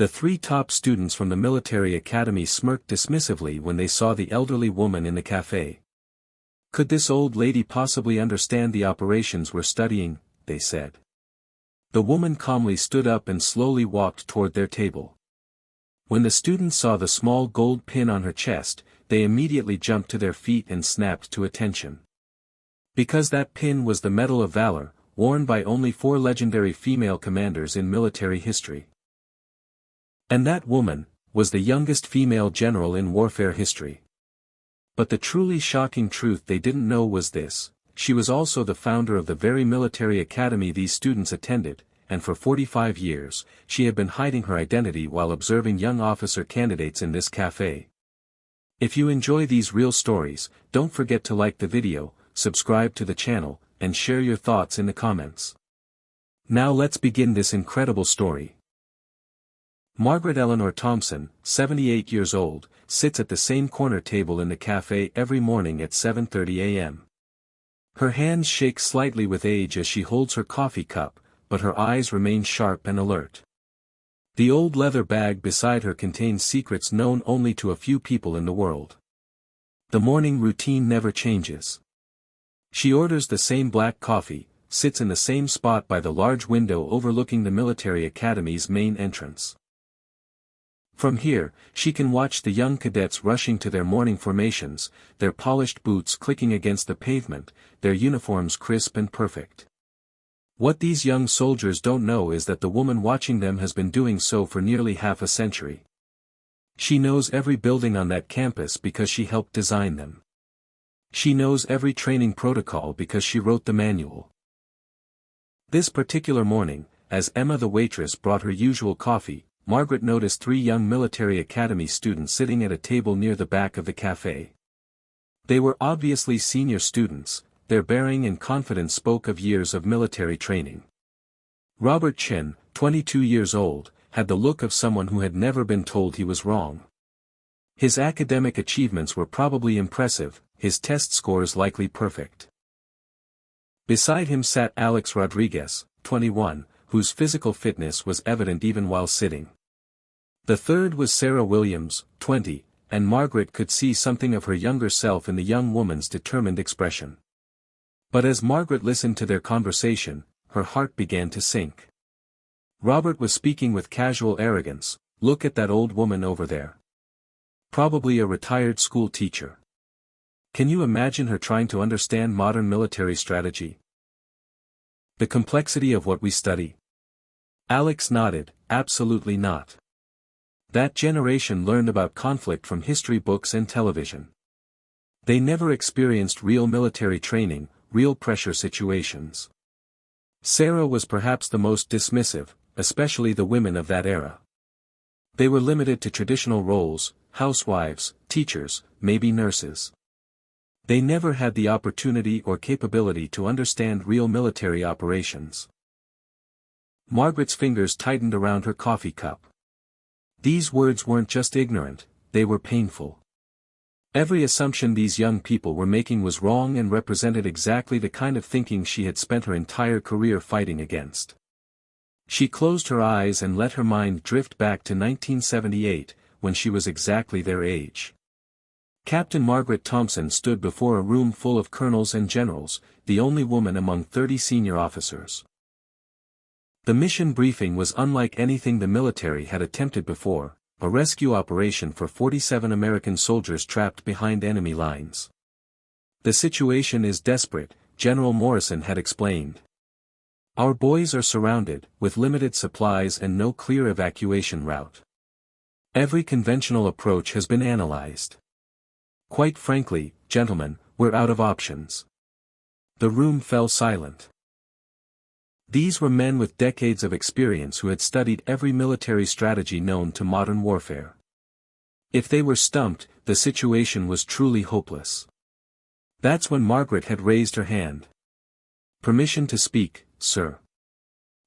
The three top students from the military academy smirked dismissively when they saw the elderly woman in the café. "Could this old lady possibly understand the operations we're studying?" they said. The woman calmly stood up and slowly walked toward their table. When the students saw the small gold pin on her chest, they immediately jumped to their feet and snapped to attention. Because that pin was the Medal of Valor, worn by only 4 legendary female commanders in military history. And that woman was the youngest female general in warfare history. But the truly shocking truth they didn't know was this: she was also the founder of the very military academy these students attended, and for 45 years, she had been hiding her identity while observing young officer candidates in this café. If you enjoy these real stories, don't forget to like the video, subscribe to the channel, and share your thoughts in the comments. Now let's begin this incredible story. Margaret Eleanor Thompson, 78 years old, sits at the same corner table in the café every morning at 7:30 a.m. Her hands shake slightly with age as she holds her coffee cup, but her eyes remain sharp and alert. The old leather bag beside her contains secrets known only to a few people in the world. The morning routine never changes. She orders the same black coffee, sits in the same spot by the large window overlooking the military academy's main entrance. From here, she can watch the young cadets rushing to their morning formations, their polished boots clicking against the pavement, their uniforms crisp and perfect. What these young soldiers don't know is that the woman watching them has been doing so for nearly half a century. She knows every building on that campus because she helped design them. She knows every training protocol because she wrote the manual. This particular morning, as Emma the waitress brought her usual coffee, Margaret noticed 3 young military academy students sitting at a table near the back of the café. They were obviously senior students. Their bearing and confidence spoke of years of military training. Robert Chin, 22 years old, had the look of someone who had never been told he was wrong. His academic achievements were probably impressive, his test scores likely perfect. Beside him sat Alex Rodriguez, 21, whose physical fitness was evident even while sitting. The third was Sarah Williams, 20, and Margaret could see something of her younger self in the young woman's determined expression. But as Margaret listened to their conversation, her heart began to sink. Robert was speaking with casual arrogance. "Look at that old woman over there. Probably a retired school teacher. Can you imagine her trying to understand modern military strategy? The complexity of what we study?" Alex nodded, "Absolutely not. That generation learned about conflict from history books and television. They never experienced real military training, real pressure situations." Sarah was perhaps the most dismissive, especially the women of that era. They were limited to traditional roles, housewives, teachers, maybe nurses. They never had the opportunity or capability to understand real military operations. Margaret's fingers tightened around her coffee cup. These words weren't just ignorant, they were painful. Every assumption these young people were making was wrong and represented exactly the kind of thinking she had spent her entire career fighting against. She closed her eyes and let her mind drift back to 1978, when she was exactly their age. Captain Margaret Thompson stood before a room full of colonels and generals, the only woman among 30 senior officers. The mission briefing was unlike anything the military had attempted before, a rescue operation for 47 American soldiers trapped behind enemy lines. "The situation is desperate," General Morrison had explained. "Our boys are surrounded, with limited supplies and no clear evacuation route. Every conventional approach has been analyzed. Quite frankly, gentlemen, we're out of options." The room fell silent. These were men with decades of experience who had studied every military strategy known to modern warfare. If they were stumped, the situation was truly hopeless. That's when Margaret had raised her hand. "Permission to speak, sir."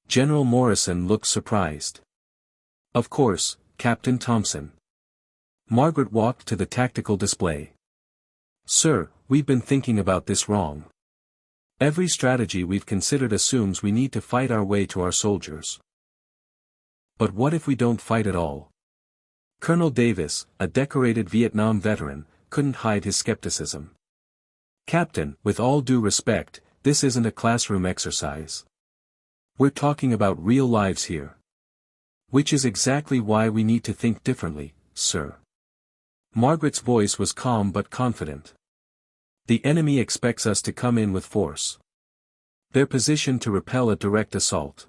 General Morrison looked surprised. "Of course, Captain Thompson." Margaret walked to the tactical display. "Sir, we've been thinking about this wrong. Every strategy we've considered assumes we need to fight our way to our soldiers. But what if we don't fight at all? Colonel Davis, a decorated Vietnam veteran, couldn't hide his skepticism. Captain, with all due respect, this isn't a classroom exercise. We're talking about real lives here. Which is exactly why we need to think differently, sir. Margaret's voice was calm but confident. The enemy expects us to come in with force. They're positioned to repel a direct assault.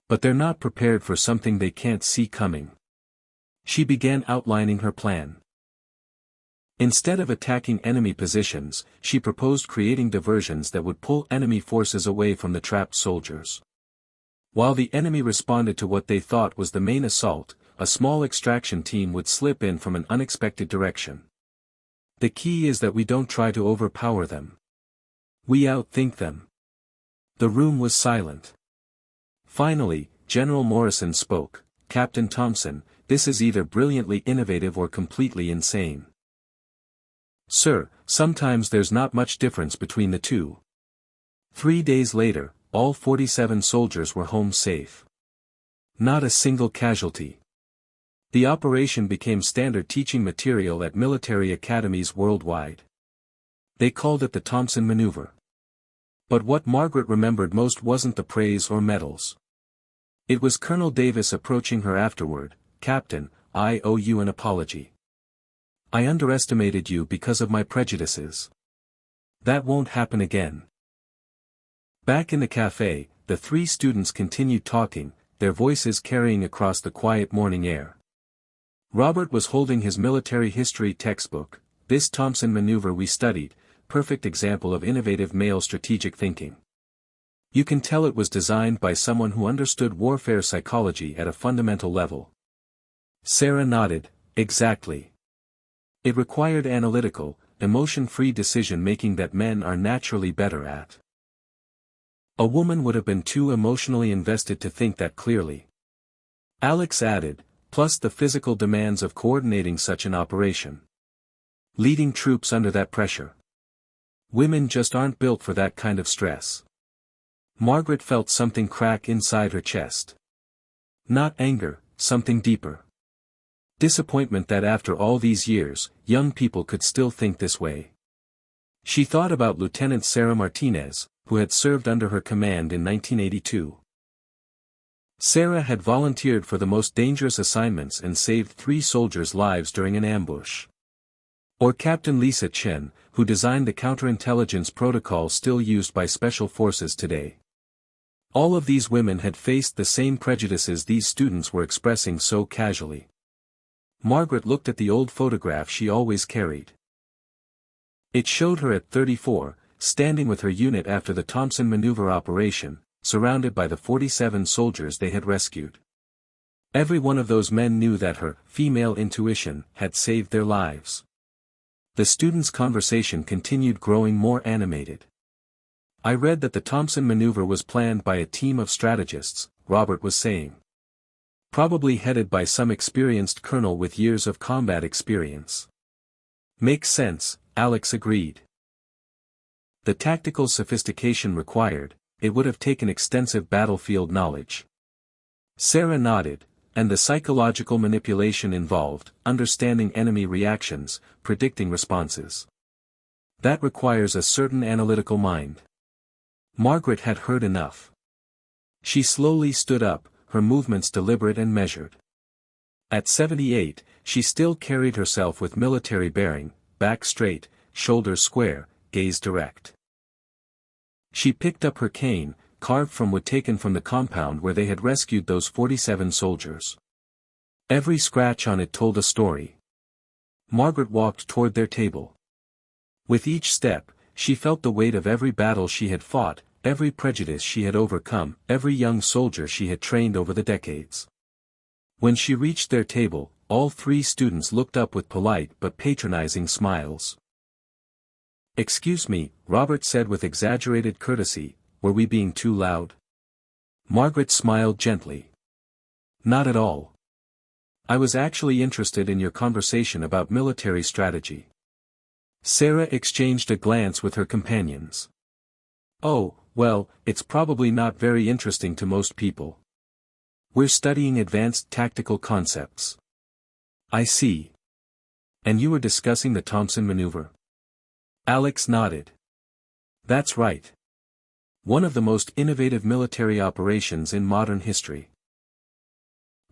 But they're not prepared for something they can't see coming. She began outlining her plan. Instead of attacking enemy positions, she proposed creating diversions that would pull enemy forces away from the trapped soldiers. While the enemy responded to what they thought was the main assault, a small extraction team would slip in from an unexpected direction. The key is that we don't try to overpower them. We outthink them. The room was silent. Finally, General Morrison spoke. Captain Thompson, this is either brilliantly innovative or completely insane. Sir, sometimes there's not much difference between the two. 3 days later, all 47 soldiers were home safe. Not a single casualty. The operation became standard teaching material at military academies worldwide. They called it the Thompson Maneuver. But what Margaret remembered most wasn't the praise or medals. It was Colonel Davis approaching her afterward. Captain, I owe you an apology. I underestimated you because of my prejudices. That won't happen again. Back in the café, the 3 students continued talking, their voices carrying across the quiet morning air. Robert was holding his military history textbook. This Thompson Maneuver we studied, perfect example of innovative male strategic thinking. You can tell it was designed by someone who understood warfare psychology at a fundamental level. Sarah nodded, exactly. It required analytical, emotion-free decision-making that men are naturally better at. A woman would have been too emotionally invested to think that clearly. Alex added, plus the physical demands of coordinating such an operation. Leading troops under that pressure. Women just aren't built for that kind of stress. Margaret felt something crack inside her chest. Not anger, something deeper. Disappointment that after all these years, young people could still think this way. She thought about Lieutenant Sarah Martinez, who had served under her command in 1982. Sarah had volunteered for the most dangerous assignments and saved 3 soldiers' lives during an ambush. Or Captain Lisa Chen, who designed the counterintelligence protocol still used by special forces today. All of these women had faced the same prejudices these students were expressing so casually. Margaret looked at the old photograph she always carried. It showed her at 34, standing with her unit after the Thompson Maneuver operation, surrounded by the 47 soldiers they had rescued. Every one of those men knew that her female intuition had saved their lives. The students' conversation continued growing more animated. I read that the Thompson Maneuver was planned by a team of strategists, Robert was saying. Probably headed by some experienced colonel with years of combat experience. Makes sense, Alex agreed. The tactical sophistication required, it would have taken extensive battlefield knowledge. Sarah nodded, and the psychological manipulation involved, understanding enemy reactions, predicting responses. That requires a certain analytical mind. Margaret had heard enough. She slowly stood up, her movements deliberate and measured. At 78, she still carried herself with military bearing, back straight, shoulders square, gaze direct. She picked up her cane, carved from wood taken from the compound where they had rescued those 47 soldiers. Every scratch on it told a story. Margaret walked toward their table. With each step, she felt the weight of every battle she had fought, every prejudice she had overcome, every young soldier she had trained over the decades. When she reached their table, all 3 students looked up with polite but patronizing smiles. "Excuse me," Robert said with exaggerated courtesy, "were we being too loud?" Margaret smiled gently. "Not at all. I was actually interested in your conversation about military strategy." Sarah exchanged a glance with her companions. "Oh, well, it's probably not very interesting to most people." We're studying advanced tactical concepts. I see. And you were discussing the Thompson Maneuver? Alex nodded. That's right. One of the most innovative military operations in modern history.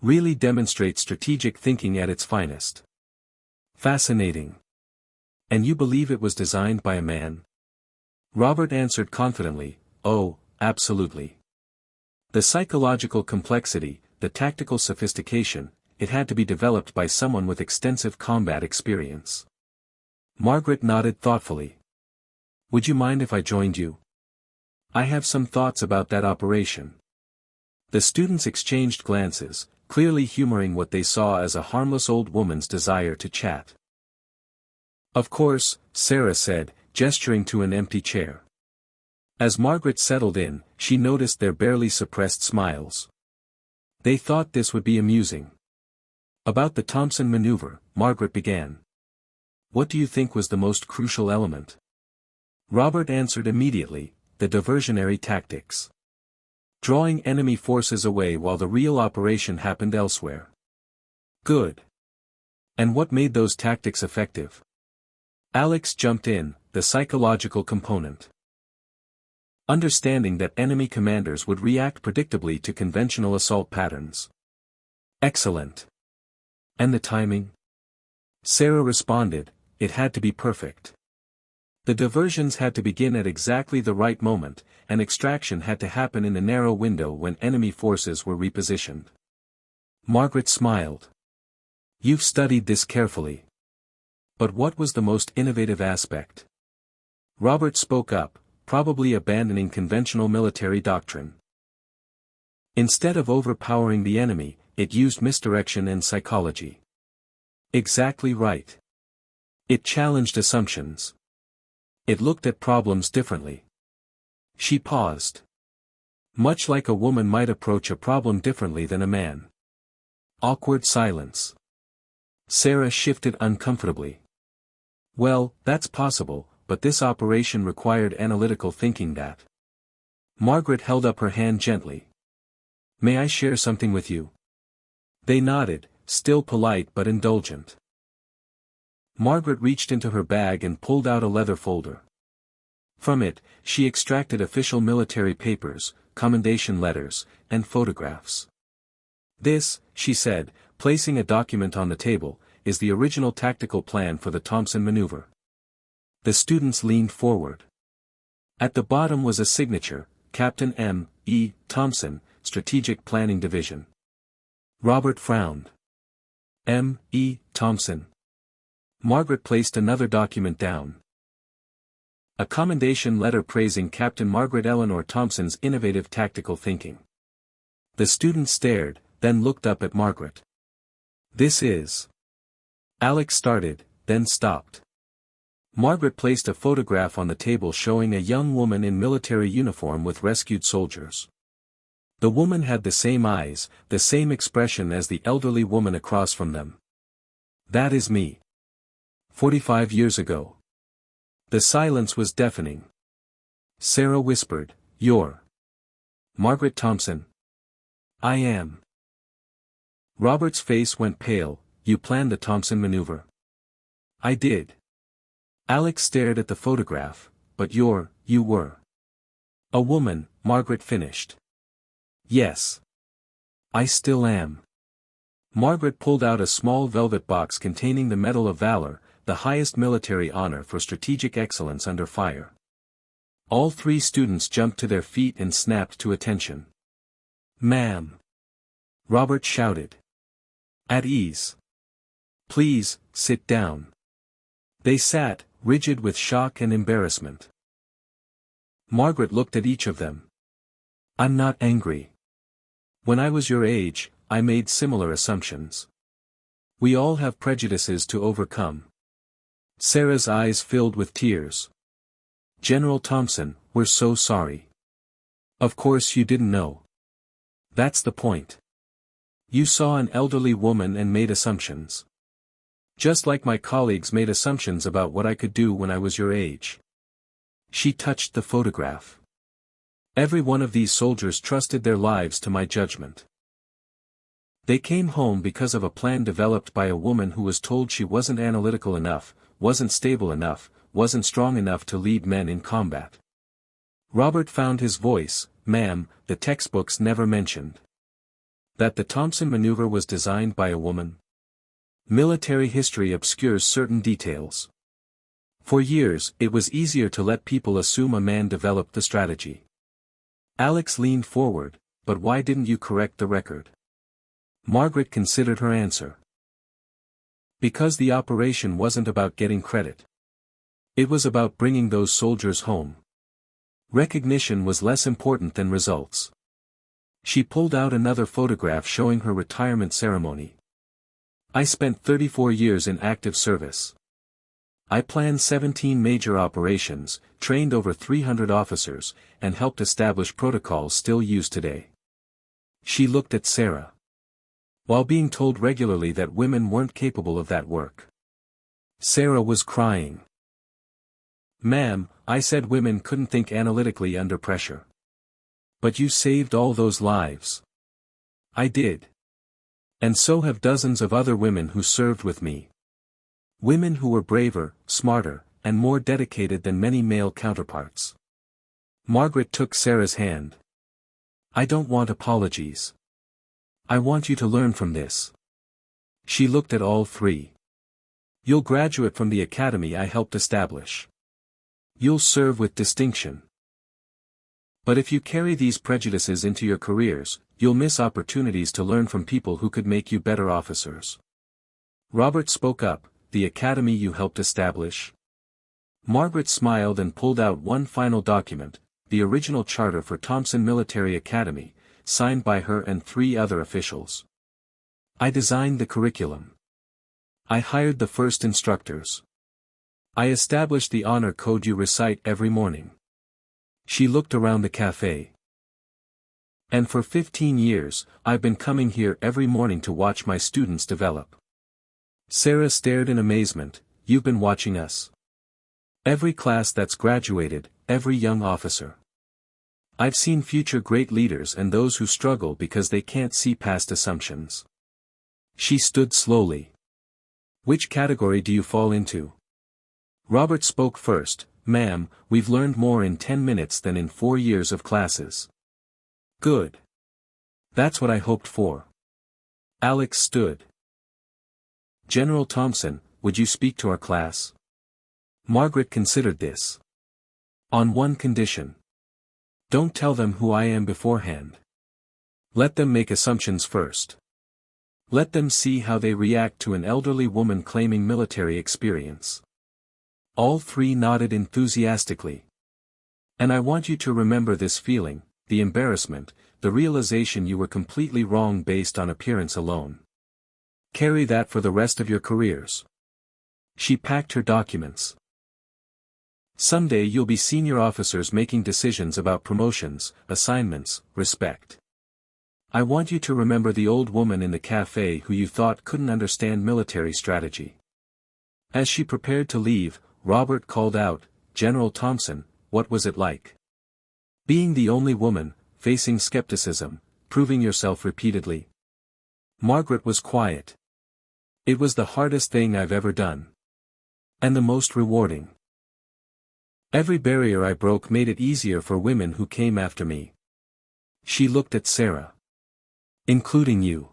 Really demonstrates strategic thinking at its finest. Fascinating. And you believe it was designed by a man? Robert answered confidently, oh, absolutely. The psychological complexity, the tactical sophistication, it had to be developed by someone with extensive combat experience. Margaret nodded thoughtfully. Would you mind if I joined you? I have some thoughts about that operation. The students exchanged glances, clearly humoring what they saw as a harmless old woman's desire to chat. Of course, Sarah said, gesturing to an empty chair. As Margaret settled in, she noticed their barely suppressed smiles. They thought this would be amusing. About the Thompson Maneuver, Margaret began. What do you think was the most crucial element? Robert answered immediately, the diversionary tactics. Drawing enemy forces away while the real operation happened elsewhere. Good. And what made those tactics effective? Alex jumped in, the psychological component. Understanding that enemy commanders would react predictably to conventional assault patterns. Excellent. And the timing? Sarah responded, it had to be perfect. The diversions had to begin at exactly the right moment, and extraction had to happen in a narrow window when enemy forces were repositioned. Margaret smiled. You've studied this carefully. But what was the most innovative aspect? Robert spoke up, probably abandoning conventional military doctrine. Instead of overpowering the enemy, it used misdirection and psychology. Exactly right. It challenged assumptions. It looked at problems differently. She paused. Much like a woman might approach a problem differently than a man. Awkward silence. Sarah shifted uncomfortably. Well, that's possible, but this operation required analytical thinking that. Margaret held up her hand gently. May I share something with you? They nodded, still polite but indulgent. Margaret reached into her bag and pulled out a leather folder. From it, she extracted official military papers, commendation letters, and photographs. This, she said, placing a document on the table, is the original tactical plan for the Thompson Maneuver. The students leaned forward. At the bottom was a signature, Captain M. E. Thompson, Strategic Planning Division. Robert frowned. M. E. Thompson. Margaret placed another document down. A commendation letter praising Captain Margaret Eleanor Thompson's innovative tactical thinking. The students stared, then looked up at Margaret. This is. Alex started, then stopped. Margaret placed a photograph on the table showing a young woman in military uniform with rescued soldiers. The woman had the same eyes, the same expression as the elderly woman across from them. That is me. 45 years ago. The silence was deafening. Sarah whispered, You're Margaret Thompson. I am. Robert's face went pale. You planned the Thompson Maneuver. I did. Alex stared at the photograph, but you were. A woman, Margaret finished. Yes. I still am. Margaret pulled out a small velvet box containing the Medal of Valor, the highest military honor for strategic excellence under fire. All three students jumped to their feet and snapped to attention. Ma'am. Robert shouted. At ease. Please, sit down. They sat, rigid with shock and embarrassment. Margaret looked at each of them. I'm not angry. When I was your age, I made similar assumptions. We all have prejudices to overcome. Sarah's eyes filled with tears. General Thompson, we're so sorry. Of course you didn't know. That's the point. You saw an elderly woman and made assumptions. Just like my colleagues made assumptions about what I could do when I was your age. She touched the photograph. Every one of these soldiers trusted their lives to my judgment. They came home because of a plan developed by a woman who was told she wasn't analytical enough, wasn't stable enough, wasn't strong enough to lead men in combat. Robert found his voice. Ma'am, the textbooks never mentioned that the Thompson Maneuver was designed by a woman. Military history obscures certain details. For years, it was easier to let people assume a man developed the strategy. Alex leaned forward, but why didn't you correct the record? Margaret considered her answer. Because the operation wasn't about getting credit. It was about bringing those soldiers home. Recognition was less important than results. She pulled out another photograph showing her retirement ceremony. I spent 34 years in active service. I planned 17 major operations, trained over 300 officers, and helped establish protocols still used today. She looked at Sarah. While being told regularly that women weren't capable of that work. Sarah was crying. Ma'am, I said women couldn't think analytically under pressure. But you saved all those lives. I did. And so have dozens of other women who served with me. Women who were braver, smarter, and more dedicated than many male counterparts. Margaret took Sarah's hand. I don't want apologies. I want you to learn from this. She looked at all three. You'll graduate from the academy I helped establish. You'll serve with distinction. But if you carry these prejudices into your careers, you'll miss opportunities to learn from people who could make you better officers. Robert spoke up, the academy you helped establish? Margaret smiled and pulled out one final document, the original charter for Thompson Military Academy, signed by her and 3 other officials. I designed the curriculum. I hired the first instructors. I established the honor code you recite every morning. She looked around the cafe. And for 15 years, I've been coming here every morning to watch my students develop. Sarah stared in amazement. You've been watching us. Every class that's graduated, every young officer. I've seen future great leaders and those who struggle because they can't see past assumptions. She stood slowly. Which category do you fall into? Robert spoke first. Ma'am, we've learned more in 10 minutes than in 4 years of classes. Good. That's what I hoped for. Alex stood. General Thompson, would you speak to our class? Margaret considered this. On one condition. Don't tell them who I am beforehand. Let them make assumptions first. Let them see how they react to an elderly woman claiming military experience. All 3 nodded enthusiastically. And I want you to remember this feeling, the embarrassment, the realization you were completely wrong based on appearance alone. Carry that for the rest of your careers. She packed her documents. Someday you'll be senior officers making decisions about promotions, assignments, respect. I want you to remember the old woman in the cafe who you thought couldn't understand military strategy. As she prepared to leave, Robert called out, General Thompson, what was it like? Being the only woman, facing skepticism, proving yourself repeatedly. Margaret was quiet. It was the hardest thing I've ever done. And the most rewarding. Every barrier I broke made it easier for women who came after me. She looked at Sarah. Including you.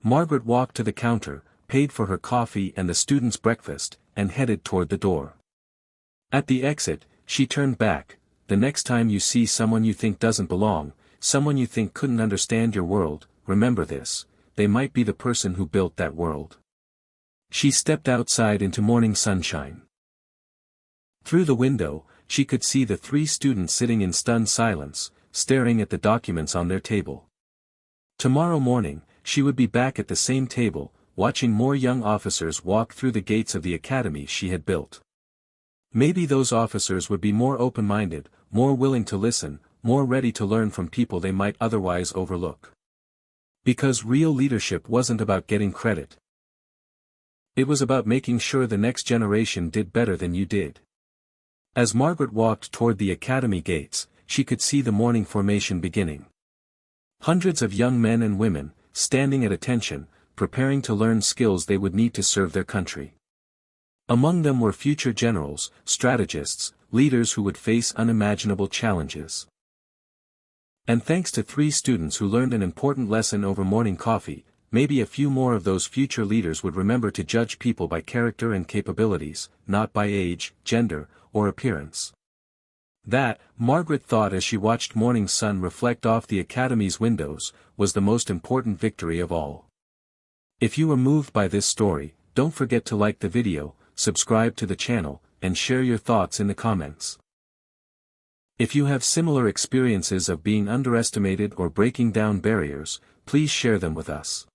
Margaret walked to the counter, paid for her coffee and the students' breakfast, and headed toward the door. At the exit, she turned back. The next time you see someone you think doesn't belong, someone you think couldn't understand your world, remember this, they might be the person who built that world. She stepped outside into morning sunshine. Through the window, she could see the 3 students sitting in stunned silence, staring at the documents on their table. Tomorrow morning, she would be back at the same table, watching more young officers walk through the gates of the academy she had built. Maybe those officers would be more open-minded, more willing to listen, more ready to learn from people they might otherwise overlook. Because real leadership wasn't about getting credit. It was about making sure the next generation did better than you did. As Margaret walked toward the academy gates, she could see the morning formation beginning. Hundreds of young men and women, standing at attention, preparing to learn skills they would need to serve their country. Among them were future generals, strategists, leaders who would face unimaginable challenges. And thanks to 3 students who learned an important lesson over morning coffee, maybe a few more of those future leaders would remember to judge people by character and capabilities, not by age, gender, or appearance. That, Margaret thought as she watched morning sun reflect off the academy's windows, was the most important victory of all. If you were moved by this story, don't forget to like the video, subscribe to the channel, and share your thoughts in the comments. If you have similar experiences of being underestimated or breaking down barriers, please share them with us.